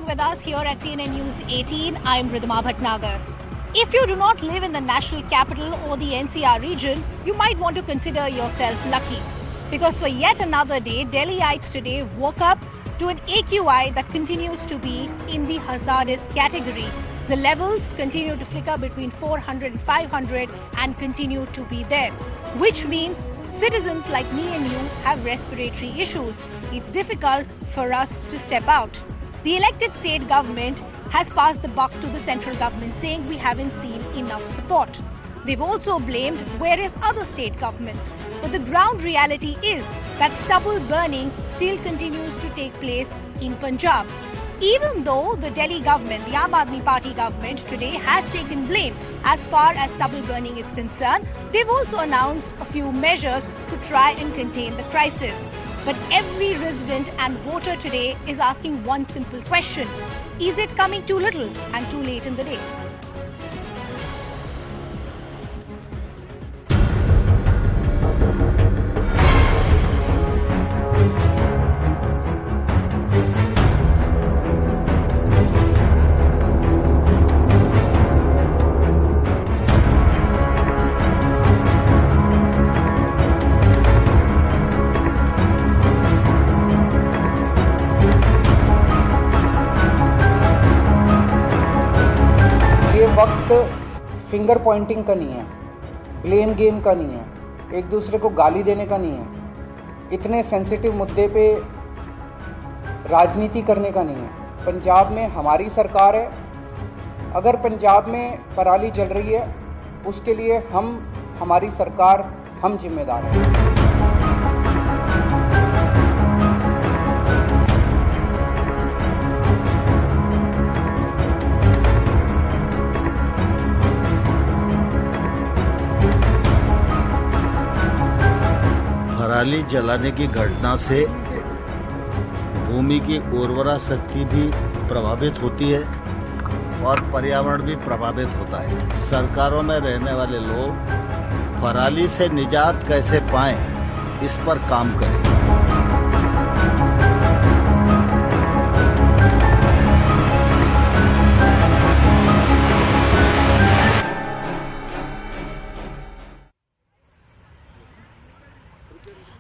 staying with us here at CNN News 18. I'm Ridhima Bhatnagar. If you do not live in the national capital or the NCR region, you might want to consider yourself lucky. Because for yet another day, Delhiites today woke up to an AQI that continues to be in the hazardous category. The levels continue to flicker between 400 and 500 and continue to be there, which means citizens like me and you have respiratory issues. It's difficult for us to step out. The elected state government has passed the buck to the central government, saying we haven't seen enough support. They've also blamed various other state governments. But the ground reality is that stubble burning still continues to take place in Punjab. Even though the Delhi government, the Aam Aadmi Party government today has taken blame as far as stubble burning is concerned, they've also announced a few measures to try and contain the crisis. But every resident and voter today is asking one simple question. Is it coming too little and too late in the day? वक्त finger Poynting का नहीं है, blame game का नहीं है, एक दूसरे को गाली देने का नहीं है, इतने सेंसिटिव मुद्दे पे राजनीति करने का नहीं है। पंजाब में हमारी सरकार है, अगर पंजाब में पराली जल रही है उसके लिए हमारी सरकार हम जिम्मेदार हैं। पराली जलाने की घटना से भूमि की उर्वरा शक्ति भी प्रभावित होती है और पर्यावरण भी प्रभावित होता है। सरकारों में रहने वाले लोग पराली से निजात कैसे पाएं, इस पर काम करें।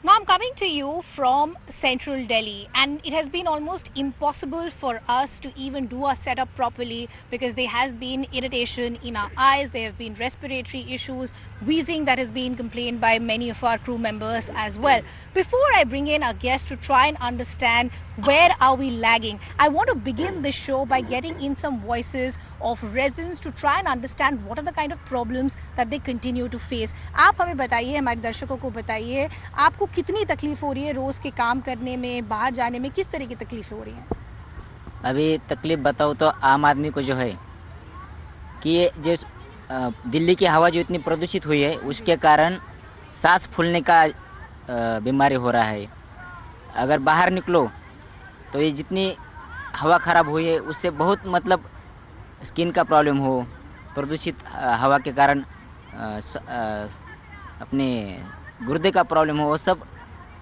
Now I'm coming to you from central Delhi, and it has been almost impossible for us to even do our setup properly because there has been irritation in our eyes, there have been respiratory issues, wheezing that has been complained by many of our crew members as well. Before I bring in our guest to try and understand where are we lagging, I want to begin this show by getting in some voices of residents to try and understand what are the kind of problems that they continue to face. आप हमें बताइए, हमारे दर्शकों को बताइए, आपको कितनी तकलीफ हो रही है रोज के काम करने में, बाहर जाने में, किस तरह की तकलीफ हो रही है? अभी तकलीफ बताऊँ तो आम आदमी को जो है कि ये जो दिल्ली की हवा जो इतनी प्रदूषित हुई है उसके कारण सांस फूलने का बीमारी हो रहा है। अगर बाहर निकलो तो ये जितनी हवा खराब हुई है उससे बहुत मतलब स्किन का प्रॉब्लम हो, प्रदूषित हवा के कारण अपने गुर्दे का प्रॉब्लम हो, वो सब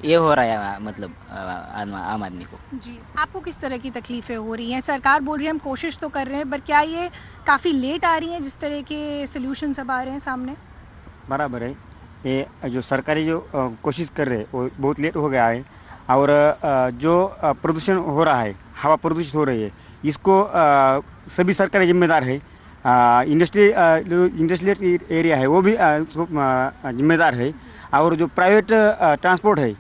ये हो रहा है मतलब आम आदमी को। जी, आपको किस तरह की तकलीफें हो रही हैं? सरकार बोल रही है हम कोशिश तो कर रहे हैं, पर क्या ये काफ़ी लेट आ रही हैं जिस तरह के सॉल्यूशन सब आ रहे हैं सामने? बराबर है, ये जो सरकारी जो कोशिश कर रहे हैं वो बहुत लेट हो गया है। और जो प्रदूषण हो रहा है, हवा प्रदूषित हो रही है, इसको सभी सरकारी जिम्मेदार है। इंडस्ट्रियल एरिया है वो भी जिम्मेदार है, और जो प्राइवेट ट्रांसपोर्ट है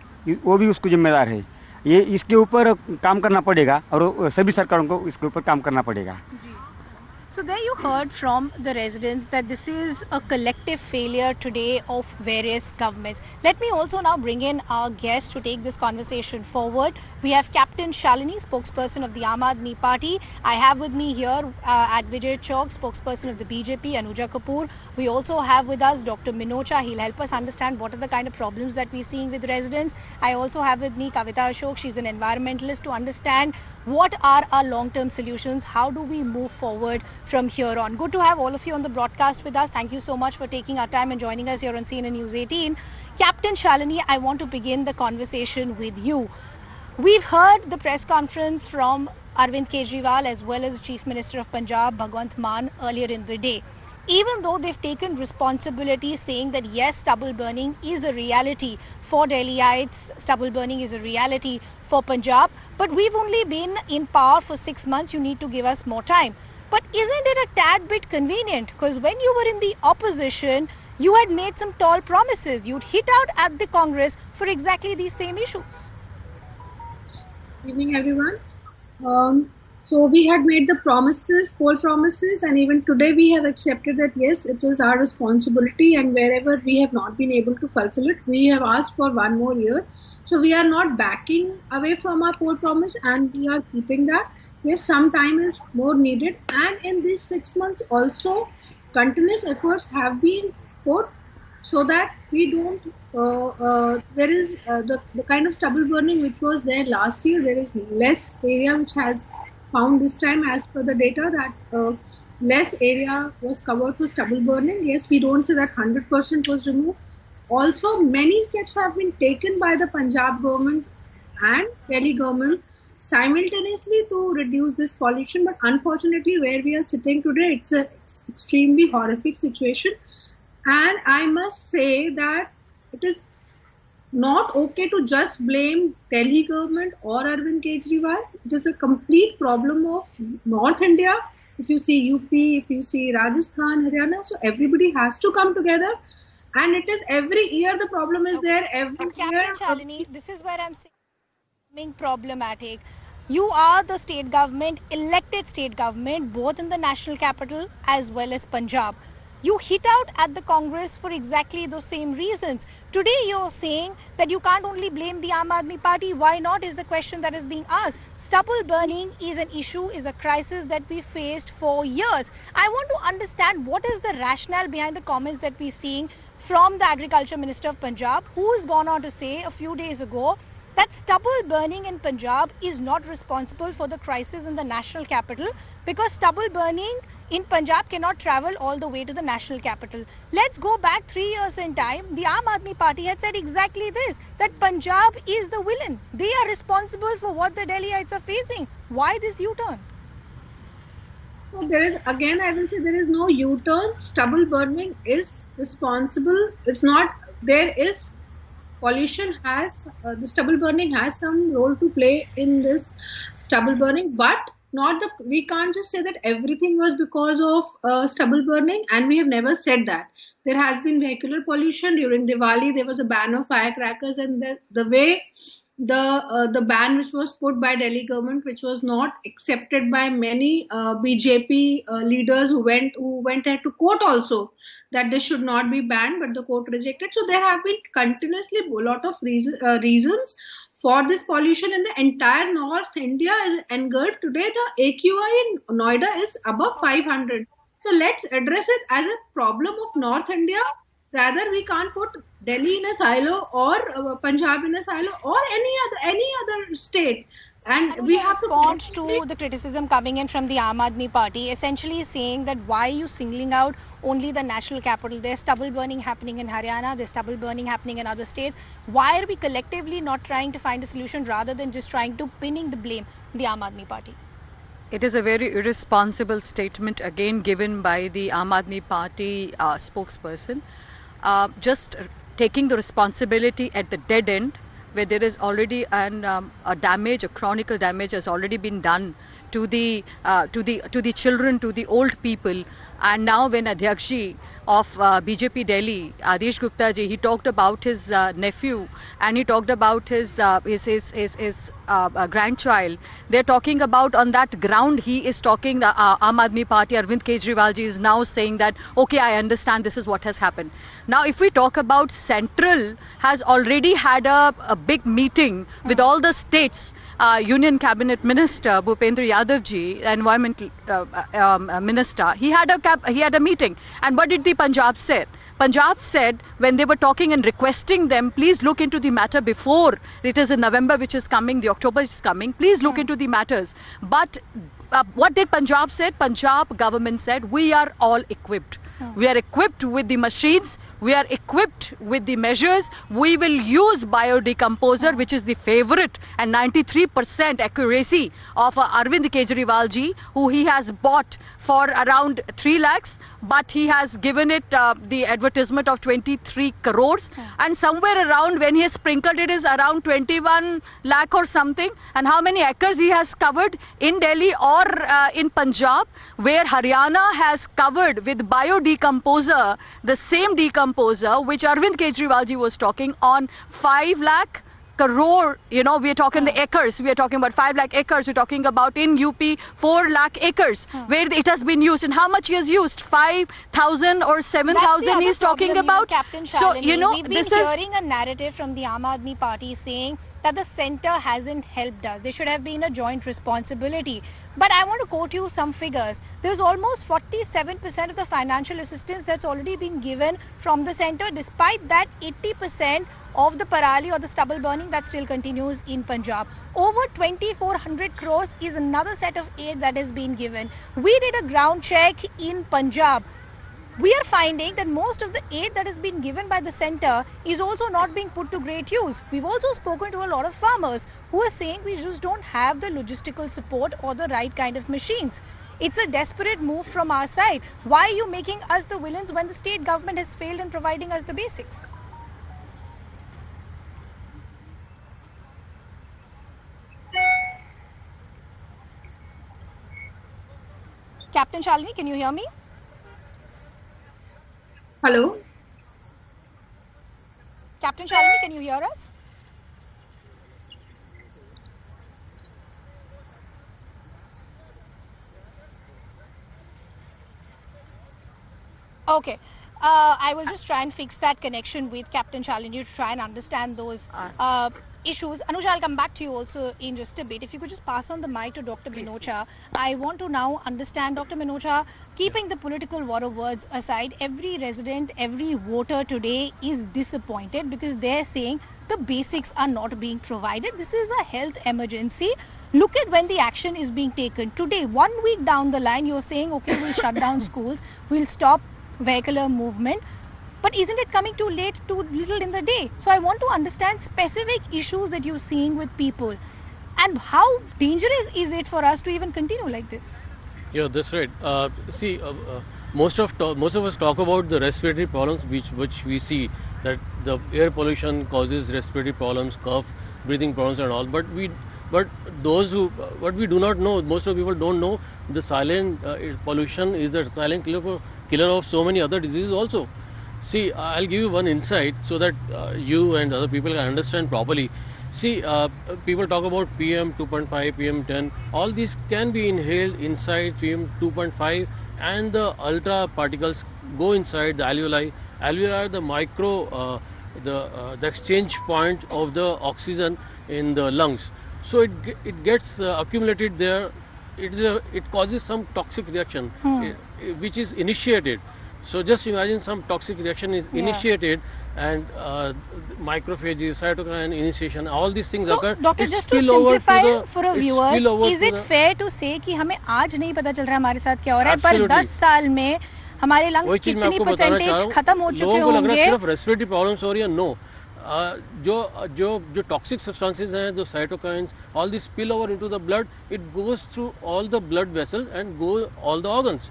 वो भी उसको जिम्मेदार है। ये इसके ऊपर काम करना पड़ेगा और सभी सरकारों को इसके ऊपर काम करना पड़ेगा। So there you heard from the residents that this is a collective failure today of various governments. Let me also now bring in our guest to take this conversation forward. We have Captain Shalini, spokesperson of the Aam Aadmi Party. I have with me here at Vijay Chowk, spokesperson of the BJP, Anuja Kapoor. We also have with us Dr. Minocha. He'll help us understand what are the kind of problems that we're seeing with residents. I also have with me Kavita Ashok. She's an environmentalist, to understand what are our long-term solutions, how do we move forward from here on. Good to have all of you on the broadcast with us. Thank you so much for taking our time and joining us here on CNN News 18. Captain Shalini, I want to begin the conversation with you. We've heard the press conference from Arvind Kejriwal as well as Chief Minister of Punjab, Bhagwant Mann, earlier in the day. Even though they've taken responsibility saying that yes, stubble burning is a reality for Delhiites, stubble burning is a reality for Punjab, but we've only been in power for 6 months, you need to give us more time. But isn't it a tad bit convenient? Because when you were in the opposition, you had made some tall promises. You'd hit out at the Congress for exactly these same issues. Evening, everyone. So we had made the promises, poll promises, and even today we have accepted that yes, it is our responsibility, and wherever we have not been able to fulfill it, we have asked for 1 more year. So we are not backing away from our poll promise, and we are keeping that. Yes, some time is more needed, and in these 6 months also, continuous efforts have been put so that we don't, there is the kind of stubble burning which was there last year, there is less area which has found this time as per the data that less area was covered for stubble burning. Yes, we don't say that 100% was removed. Also, many steps have been taken by the Punjab government and Delhi government simultaneously to reduce this pollution, but unfortunately where we are sitting today, it's an extremely horrific situation. And I must say that it is not okay to just blame Delhi government or Arvind Kejriwal. It is a complete problem of North India. If you see UP, if you see Rajasthan, Haryana, so everybody has to come together. And it is every year the problem is there. Every year. Shalini, this is where I'm saying problematic. You are the state government, elected state government, both in the national capital as well as Punjab. You hit out at the Congress for exactly those same reasons. Today you're saying that you can't only blame the Aam Aadmi Party. Why not is the question that is being asked. Stubble burning is an issue, is a crisis that we faced for years. I want to understand what is the rationale behind the comments that we're seeing from the Agriculture Minister of Punjab, who has gone on to say a few days ago that stubble burning in Punjab is not responsible for the crisis in the national capital because stubble burning in Punjab cannot travel all the way to the national capital. Let's go back 3 years in time. The Aam Aadmi Party had said exactly this, that Punjab is the villain. They are responsible for what the Delhiites are facing. Why this U-turn? So there is, again I will say, there is no U-turn. Stubble burning is responsible. It's not, there is pollution has, the stubble burning has some role to play in this stubble burning, but not the, we can't just say that everything was because of stubble burning, and we have never said that. There has been vehicular pollution during Diwali. There was a ban of firecrackers, and the way the ban which was put by Delhi government, which was not accepted by many BJP leaders who went ahead to court also, that this should not be banned, but the court rejected. So there have been continuously a lot of reasons for this pollution in the entire North India is engulfed. Today the AQI in Noida is above 500. So let's address it as a problem of North India. Rather, we can't put Delhi in a silo or Punjab in a silo or any other state. And we have to respond to the criticism coming in from the Aam Aadmi Party, essentially saying that why are you singling out only the national capital? There's stubble burning happening in Haryana, there's stubble burning happening in other states. Why are we collectively not trying to find a solution rather than just trying to pinning the blame on the Aam Aadmi Party? It is a very irresponsible statement again given by the Aam Aadmi Party spokesperson. Just taking the responsibility at the dead end, where there is already a damage, a chronic damage has already been done to the children, to the old people. And now when Adhyakshi of BJP Delhi, Adesh Gupta ji, he talked about his nephew and he talked about his grandchild. They're talking about on that ground, he is talking, the Aam Aadmi Party, Arvind Kejriwal ji is now saying that, okay, I understand this is what has happened. Now, if we talk about Central, has already had a big meeting with all the states. Union Cabinet Minister Bhupendra Yadav ji, Environmental Minister, he had a meeting. And what did the Punjab say? Punjab said when they were talking and requesting them, please look into the matter before it is in November, which is coming, the October is coming. Please look into the matters. But what did Punjab said? Punjab government said we are all equipped. We are equipped with the machines. we are equipped with the measures. We will use biodecomposer, which is the favorite and 93% accuracy of Arvind Kejriwal ji, who he has bought for around 3 lakhs, but he has given it the advertisement of 23 crores, and somewhere around when he has sprinkled it is around 21 lakh or something. And how many acres he has covered in Delhi or in Punjab, where Haryana has covered with biodecomposer, the same decomposer which Arvind Kejriwal ji was talking on 5 lakh crore, we are talking the acres, we are talking about 5 lakh acres, we're talking about in UP 4 lakh acres, where it has been used. And how much he has used? 5,000 or 7,000 he's talking about. Captain So, Shalini, we've been this is... hearing a narrative from the Aam Aadmi Party saying that the centre hasn't helped us. There should have been a joint responsibility. But I want to quote you some figures. There's almost 47% of the financial assistance that's already been given from the centre. Despite that, 80% of the parali or the stubble burning that still continues in Punjab. Over 2,400 crores is another set of aid that has been given. We did a ground check in Punjab. We are finding that most of the aid that has been given by the centre is also not being put to great use. We've also spoken to a lot of farmers who are saying we just don't have the logistical support or the right kind of machines. It's a desperate move from our side. Why are you making us the villains when the state government has failed in providing us the basics? Captain Shalini, can you hear me? Hello? Captain Shalini, can you hear us? Okay. I will just try and fix that connection with Captain Shalini to try and understand those issues. Anuj, I'll come back to you also in just a bit. If you could just pass on the mic to Dr. Minocha. I want to now understand, Dr. Minocha, keeping the political war of words aside, every resident, every voter today is disappointed because they're saying the basics are not being provided. This is a health emergency. Look at when the action is being taken. Today, 1 week down the line, you're saying, okay, we'll shut down schools, we'll stop vehicular movement. But isn't it coming too late, too little in the day? So I want to understand specific issues that you're seeing with people and how dangerous is it for us to even continue like this? Yeah, that's right. Most of us talk about the respiratory problems which we see, that the air pollution causes respiratory problems, cough, breathing problems and all. But those who, what we do not know, most of people don't know, the silent pollution is the silent killer of so many other diseases also. See, I'll give you one insight so that you and other people can understand properly. See, people talk about PM 2.5, PM10, all these can be inhaled inside PM 2.5, and the ultra particles go inside the alveoli. Alveoli are the micro, the exchange point of the oxygen in the lungs. So it gets accumulated there. It causes some toxic reaction, which is initiated. So just imagine some toxic reaction is initiated, and macrophages, cytokine initiation, all these things occur. Doctor, just to simplify for a viewer, is it fair to say कि हमें आज नहीं पता चल रहा हमारे साथ क्या हो रहा है, पर 10 साल में हमारे लंग्स कितनी परसेंटेज खत्म हो चुके होंगे? सिर्फ रेस्पिरेटरी प्रॉब्लम्स हो रही है? नो, जो टॉक्सिक सब्सटेंसेस हैं, जो cytokines, all these spill over into the blood. It goes through all the blood vessels and go all the organs.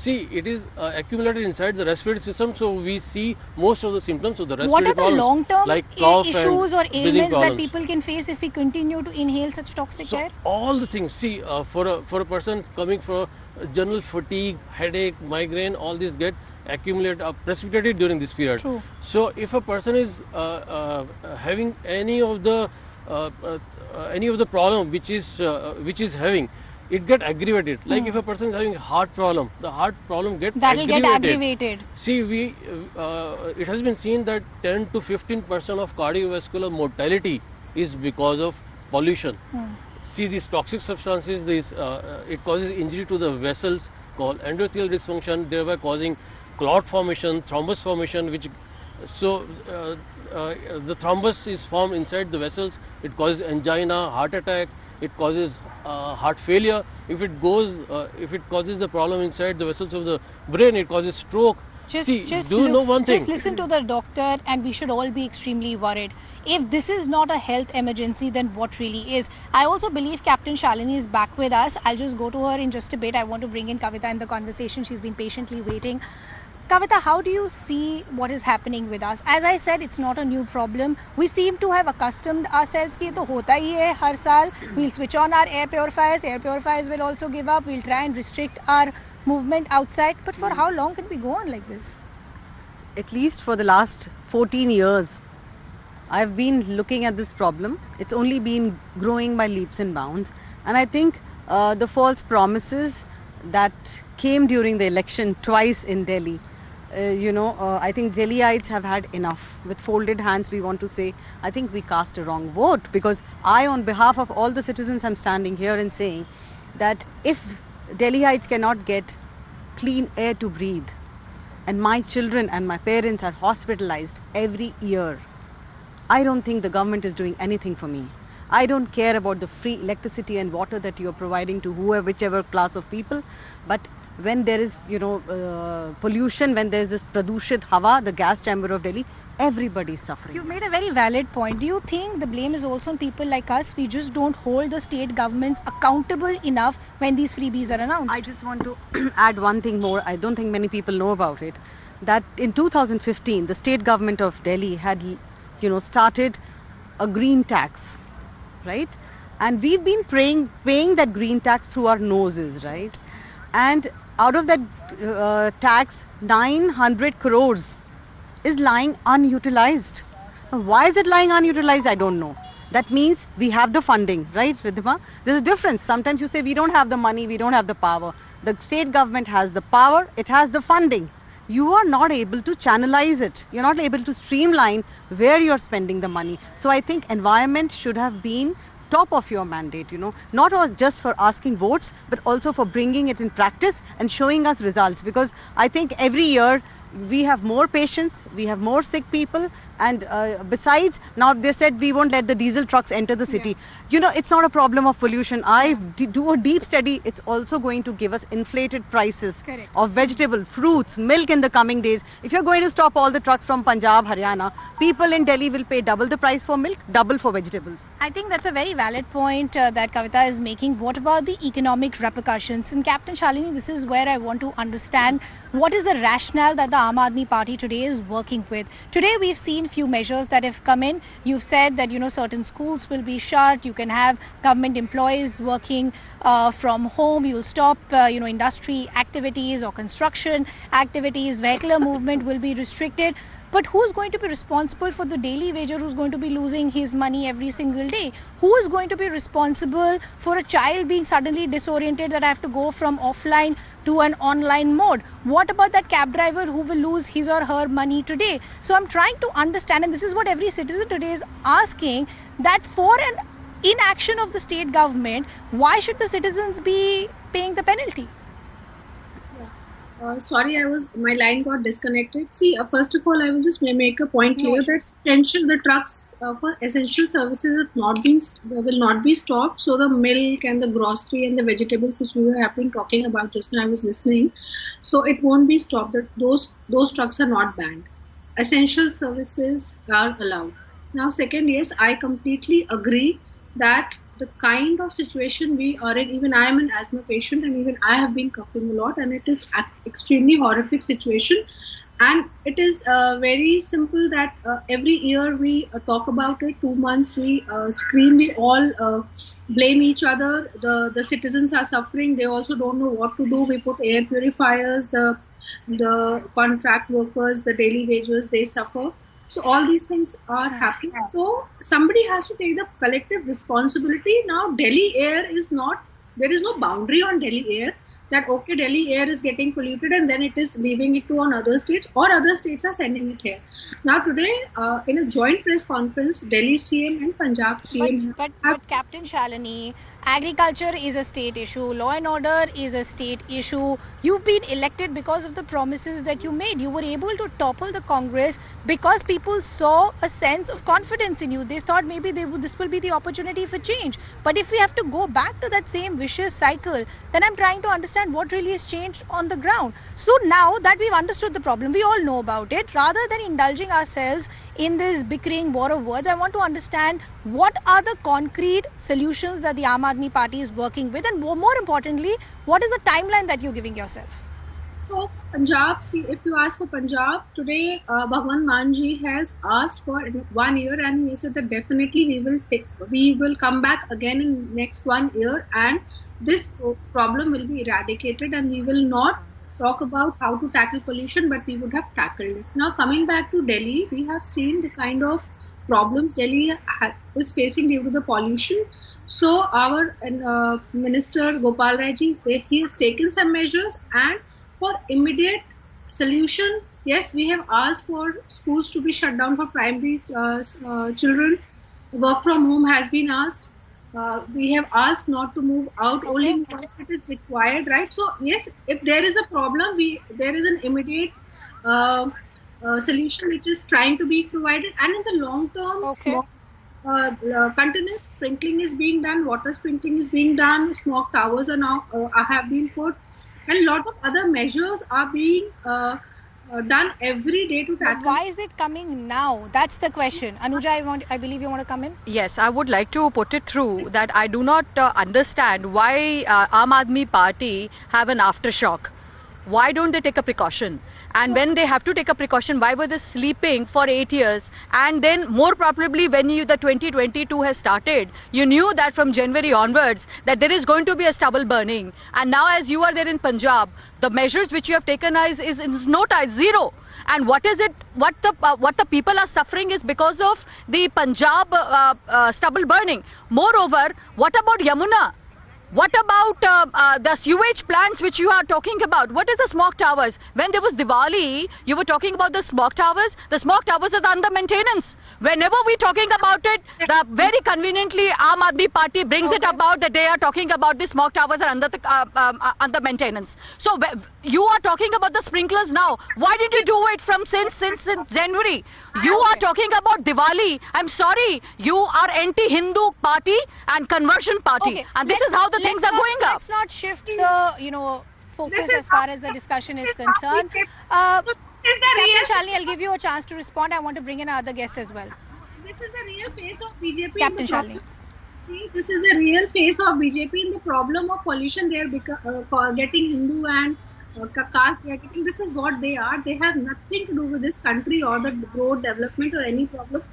See, it is accumulated inside the respiratory system, so we see most of the symptoms of the respiratory problems. What are the long-term like cough issues or ailments problems that people can face if we continue to inhale such toxic air? All the things. See, for a person coming for general fatigue, headache, migraine, all these get accumulated, precipitated during this period. True. So, if a person is having any of the problem which is having, it get aggravated. Like if a person is having a heart problem, the heart problem get aggravated. See, it has been seen that 10 to 15% of cardiovascular mortality is because of pollution. See, these toxic substances, it causes injury to the vessels called endothelial dysfunction, thereby causing clot formation, thrombus formation, the thrombus is formed inside the vessels. It causes angina, heart attack. It causes heart failure. If it causes the problem inside the vessels of the brain, it causes stroke. Just one thing. Just listen to the doctor, and we should all be extremely worried. If this is not a health emergency, then what really is? I also believe Captain Shalini is back with us. I'll just go to her in just a bit. I want to bring in Kavita in the conversation. She's been patiently waiting. Kavita, how do you see what is happening with us? As I said, it's not a new problem. We seem to have accustomed ourselves कि ये तो होता ही है हर साल. We'll switch on our air purifiers. Air purifiers will also give up. We'll try and restrict our movement outside. But for how long can we go on like this? At least for the last 14 years, I've been looking at this problem. It's only been growing by leaps and bounds. And I think the false promises that came during the election twice in Delhi, I think Delhiites have had enough. With folded hands, we want to say, I think we cast a wrong vote, because I, on behalf of all the citizens, am standing here and saying that if Delhiites cannot get clean air to breathe, and my children and my parents are hospitalized every year, I don't think the government is doing anything for me. I don't care about the free electricity and water that you are providing to whichever class of people, but when there is, pollution, when there is this pradushit hawa, the gas chamber of Delhi, everybody is suffering. You made a very valid point. Do you think the blame is also on people like us? We just don't hold the state governments accountable enough when these freebies are announced. I just want to add one thing more. I don't think many people know about it. That in 2015, the state government of Delhi had, started a green tax, right? And we've been paying that green tax through our noses, right? And out of that tax, 900 crores is lying unutilized. Now, why is it lying unutilized? I don't know. That means we have the funding, right, Ridhima? There's a difference. Sometimes you say we don't have the money, we don't have the power. The state government has the power, it has the funding. You are not able to channelize it. You're not able to streamline where you're spending the money. So I think environment should have been top of your mandate, not just for asking votes, but also for bringing it in practice and showing us results. Because I think every year we have more patients, we have more sick people, and besides, now they said we won't let the diesel trucks enter the city. It's not a problem of pollution. I do a deep study. It's also going to give us inflated prices of vegetable, fruits, milk in the coming days. If you're going to stop all the trucks from Punjab, Haryana, people in Delhi will pay double the price for milk, double for vegetables. I think that's a very valid point that Kavita is making. What about the economic repercussions? And Captain Shalini, this is where I want to understand what is the rationale that the Aam Aadmi Party today is working with. Today we've seen few measures that have come in. You've said that certain schools will be shut. You can have government employees working from home. You'll stop industry activities or construction activities. Vehicular movement will be restricted. But who's going to be responsible for the daily wager who's going to be losing his money every single day? Who is going to be responsible for a child being suddenly disoriented that I have to go from offline to an online mode? What about that cab driver who will lose his or her money today? So I'm trying to understand, and this is what every citizen today is asking, that for an inaction of the state government, why should the citizens be paying the penalty? Sorry, my line got disconnected. See, first of all, I will just make a point clear that the trucks for essential services will not be stopped. So the milk and the grocery and the vegetables which we have been talking about just now, I was listening. So it won't be stopped. Those trucks are not banned. Essential services are allowed. Now, second, yes, I completely agree that the kind of situation we are in, even I am an asthma patient and even I have been coughing a lot, and it is an extremely horrific situation. And it is very simple that every year we talk about it, 2 months we scream, we all blame each other. The citizens are suffering, they also don't know what to do. We put air purifiers, the contract workers, the daily wagers, they suffer. So all these things are happening. So somebody has to take the collective responsibility. Now Delhi air is not, there is no boundary on Delhi air that okay, Delhi air is getting polluted and then it is leaving it to on other states, or other states are sending it here. Now today in a joint press conference, Delhi CM and Punjab CM. But Captain Shalini, agriculture is a state issue, law and order is a state issue. You've been elected because of the promises that you made. You were able to topple the Congress because people saw a sense of confidence in you. They thought maybe this will be the opportunity for change. But if we have to go back to that same vicious cycle, then I'm trying to understand understand what really has changed on the ground. So now that we've understood the problem, we all know about it, rather than indulging ourselves in this bickering war of words, I want to understand what are the concrete solutions that the Aam Aadmi Party is working with, and more importantly, what is the timeline that you're giving yourself? So Punjab, see, if you ask for Punjab, today Bhagwan Manji has asked for 1 year, and he said that definitely we will come back again in next 1 year, and this problem will be eradicated, and we will not talk about how to tackle pollution, but we would have tackled it. Now coming back to Delhi, we have seen the kind of problems Delhi is facing due to the pollution. So our Minister Gopal Rai ji, he has taken some measures, and for immediate solution, yes, we have asked for schools to be shut down for primary children. Work from home has been asked. We have asked not to move out, only when it is required, right? So yes, if there is a problem, there is an immediate solution which is trying to be provided, and in the long term, continuous sprinkling is being done, water sprinkling is being done, smoke towers are now have been put, and a lot of other measures are being done every day to tackle. Why is it coming now? That's the question. Anuja, I believe you want to come in? Yes, I would like to put it through that I do not understand why Aam Aadmi Party have an aftershock. Why don't they take a precaution? And when they have to take a precaution, why were they sleeping for 8 years? And then more probably when the 2022 has started, you knew that from January onwards that there is going to be a stubble burning. And now as you are there in Punjab, the measures which you have taken is zero. And what is it? What the people are suffering is because of the Punjab stubble burning. Moreover, what about Yamuna? What about the sewage plants which you are talking about? What is the smoke towers? When there was Diwali, you were talking about the smoke towers. The smoke towers are under maintenance. Whenever we're talking about it, very conveniently Aam Aadmi Party brings it about that they are talking about the smoke towers are under maintenance. So you are talking about the sprinklers now. Why did you do it since January? You are talking about Diwali. I'm sorry, you are anti-Hindu party and conversion party, and this is how the things are going up. Let's not shift the focus as far as the discussion is concerned. Captain Shalini, I'll give you a chance to respond. I want to bring in other guests as well. This is the real face of BJP. Captain Shalini. See, this is the real face of BJP in the problem of pollution. They are getting Hindu and caste. They are getting. This is what they are. They have nothing to do with this country or the road development or any problem.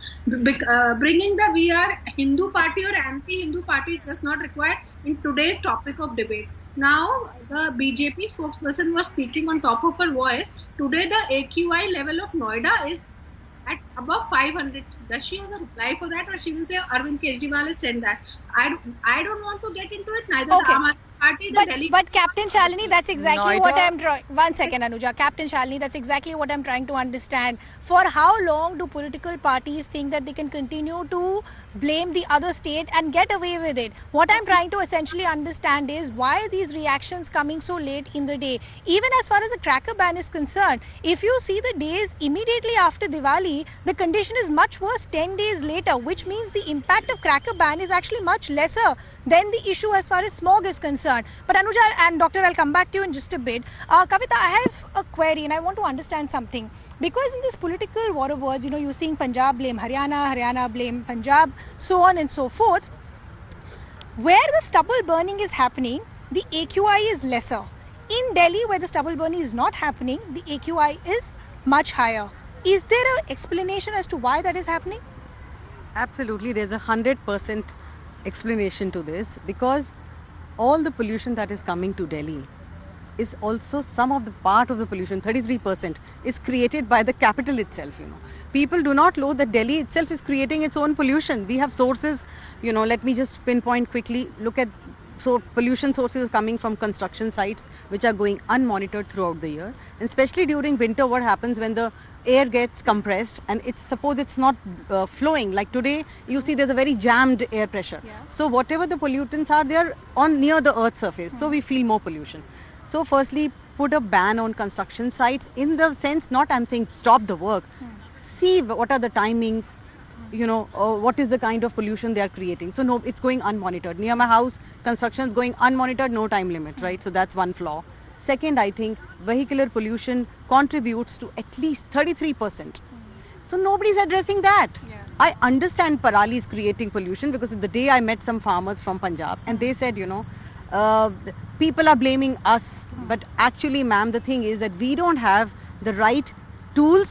Bringing the we are Hindu party or anti-Hindu party is just not required in today's topic of debate. Now, the BJP spokesperson was speaking on top of her voice. Today, the AQI level of Noida is at above 500. Does she have a reply for that, or she will say Arvind Kejriwal has said that? I don't want to get into it. Neither the Aam Aadmi Party, the Delhi. But Captain Shalini, that's exactly what I'm trying. One second, Anuja. Captain Shalini, that's exactly what I'm trying to understand. For how long do political parties think that they can continue to blame the other state and get away with it? What I'm trying to essentially understand is why these reactions coming so late in the day. Even as far as the cracker ban is concerned, if you see the days immediately after Diwali, the condition is much worse 10 days later, which means the impact of cracker ban is actually much lesser than the issue as far as smog is concerned. But Anuja and Doctor, I'll come back to you in just a bit. Kavita, I have a query and I want to understand something. Because in this political war of words, you're seeing Punjab blame Haryana, Haryana blame Punjab, so on and so forth. Where the stubble burning is happening, the AQI is lesser. In Delhi, where the stubble burning is not happening, the AQI is much higher. Is there an explanation as to why that is happening? Absolutely, there's 100% explanation to this, because all the pollution that is coming to Delhi is also some of the part of the pollution, 33%, is created by the capital itself. People do not know that Delhi itself is creating its own pollution. We have sources, let me just pinpoint quickly, look at, so pollution sources coming from construction sites which are going unmonitored throughout the year, and especially during winter. What happens when the air gets compressed and suppose it's not flowing, like today you see there's a very jammed air pressure. So whatever the pollutants are, they are near the earth's surface, so we feel more pollution. So firstly, put a ban on construction sites, in the sense, not I'm saying stop the work, see what are the timings, what is the kind of pollution they are creating. So no, it's going unmonitored. Near my house, construction is going unmonitored, no time limit, right? So that's one flaw. Second, I think vehicular pollution contributes to at least 33%. So nobody's addressing that. I understand Parali is creating pollution, because the day I met some farmers from Punjab and they said, people are blaming us. But actually, ma'am, the thing is that we don't have the right tools,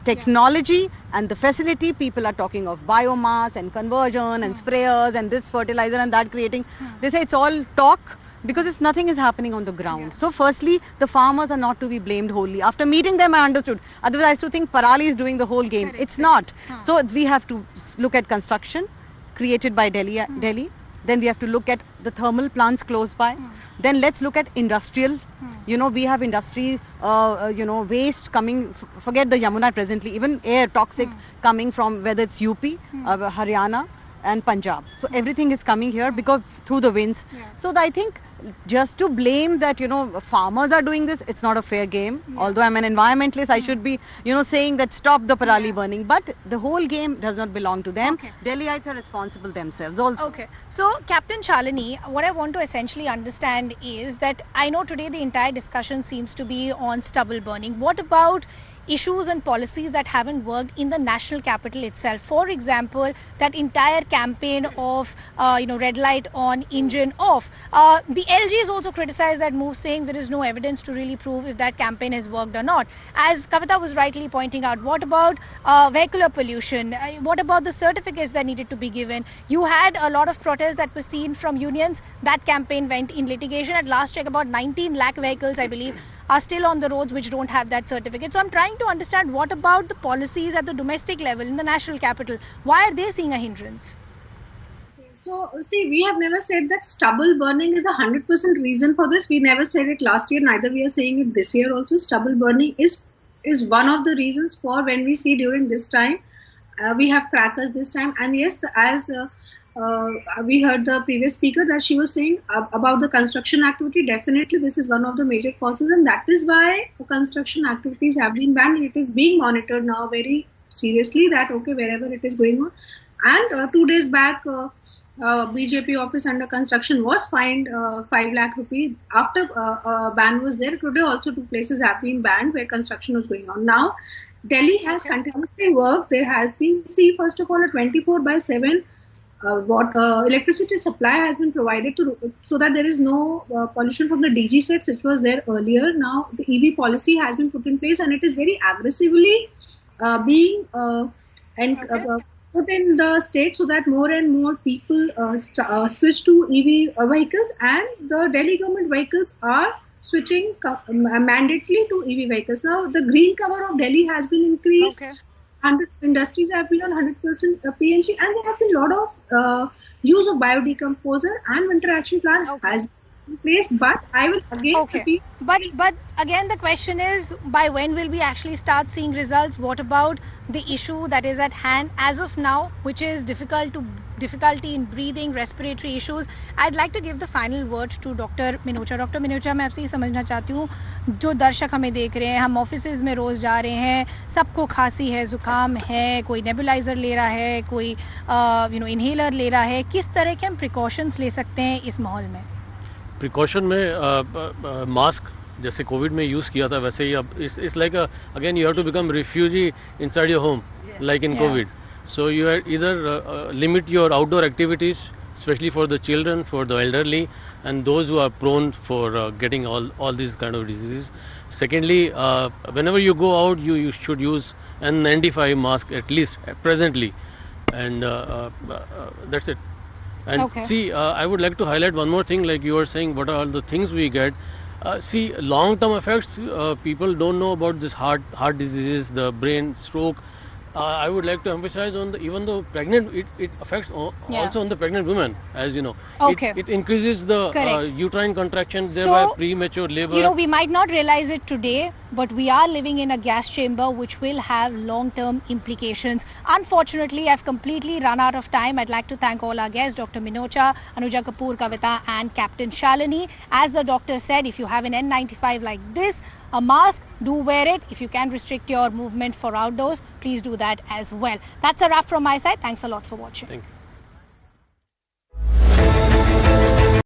technology and the facility. People are talking of biomass and conversion and sprayers and this fertilizer and that creating. They say it's all talk, because nothing is happening on the ground. So firstly, the farmers are not to be blamed wholly. After meeting them, I understood. Otherwise, I used to think Parali is doing the whole game. It's not. So we have to look at construction created by Delhi. Then we have to look at the thermal plants close by. Then let's look at industrial. We have industry, waste coming, forget the Yamuna presently, even air toxic coming from whether it's UP, Haryana and Punjab. So everything is coming here because through the winds. So I think just to blame that, farmers are doing this, it's not a fair game. Although I'm an environmentalist, I should be, saying that stop the Parali burning. But the whole game does not belong to them. Delhiites are responsible themselves also. So, Captain Shalini, what I want to essentially understand is that I know today the entire discussion seems to be on stubble burning. What about issues and policies that haven't worked in the national capital itself? For example, that entire campaign of, red light on, engine off. The LG has also criticized that move, saying there is no evidence to really prove if that campaign has worked or not. As Kavita was rightly pointing out, what about vehicular pollution? What about the certificates that needed to be given? You had a lot of protests that were seen from unions. That campaign went in litigation. At last check, about 19 lakh vehicles, I believe, are still on the roads which don't have that certificate. So I'm trying to understand, what about the policies at the domestic level in the national capital? Why are they seeing a hindrance? So, see, we have never said that stubble burning is the 100% reason for this. We never said it last year, neither we are saying it this year also. Stubble burning is one of the reasons for when we see during this time, we have crackers this time. And yes, as we heard the previous speaker that she was saying about the construction activity, definitely this is one of the major causes, and that is why construction activities have been banned. It is being monitored now very seriously, that wherever it is going on. And 2 days back, BJP office under construction was fined 5 lakh rupees after ban was there. Today also 2 places have been banned where construction was going on. Now Delhi has continuously worked. There has been, first of all, a 24/7 electricity supply has been provided so that there is no pollution from the DG sets, which was there earlier. Now the EV policy has been put in place, and it is very aggressively being put in the state so that more and more people switch to EV vehicles, and the Delhi government vehicles are switching mandatorily to EV vehicles. Now the green cover of Delhi has been increased. And industries have been on 100% PNG, and there have been a lot of use of biodecomposer and winter action plan has been in place. But I will again repeat. But again, the question is, by when will we actually start seeing results? What about the issue that is at hand as of now, which is difficulty in breathing, respiratory issues? I'd like to give the final word to Dr. Minocha. Dr. Minocha, मैं आपसे ये समझना चाहती हूँ, जो दर्शक हमें देख रहे हैं, हम ऑफिसेज में रोज जा रहे हैं, सबको खांसी है, जुकाम है, कोई नेबुलाइजर ले रहा है, कोई इनहेलर ले रहा है, किस तरह के हम प्रिकॉशंस ले सकते हैं इस माहौल में? प्रिकॉशन में मास्क जैसे कोविड में यूज़ किया था, वैसे ही अब it's like again you have to become refugee inside your home like in Covid. So you either limit your outdoor activities, especially for the children, for the elderly, and those who are prone for getting all these kind of diseases. Secondly, whenever you go out, you should use an N95 mask at least presently, and that's it. And see, I would like to highlight one more thing. Like you were saying, what are all the things we get? See, long-term effects. People don't know about this heart diseases, the brain stroke. I would like to emphasize on even though pregnant, it affects also on the pregnant women, as you know. It increases the uterine contraction, thereby premature labor. We might not realize it today, but we are living in a gas chamber which will have long-term implications. Unfortunately, I've completely run out of time. I'd like to thank all our guests, Dr. Minocha, Anuja Kapoor, Kavita and Captain Shalini. As the doctor said, if you have an N95 like this, a mask do wear it. If you can restrict your movement for outdoors, please do that as well. That's a wrap from my side. Thanks a lot for watching. Thank you.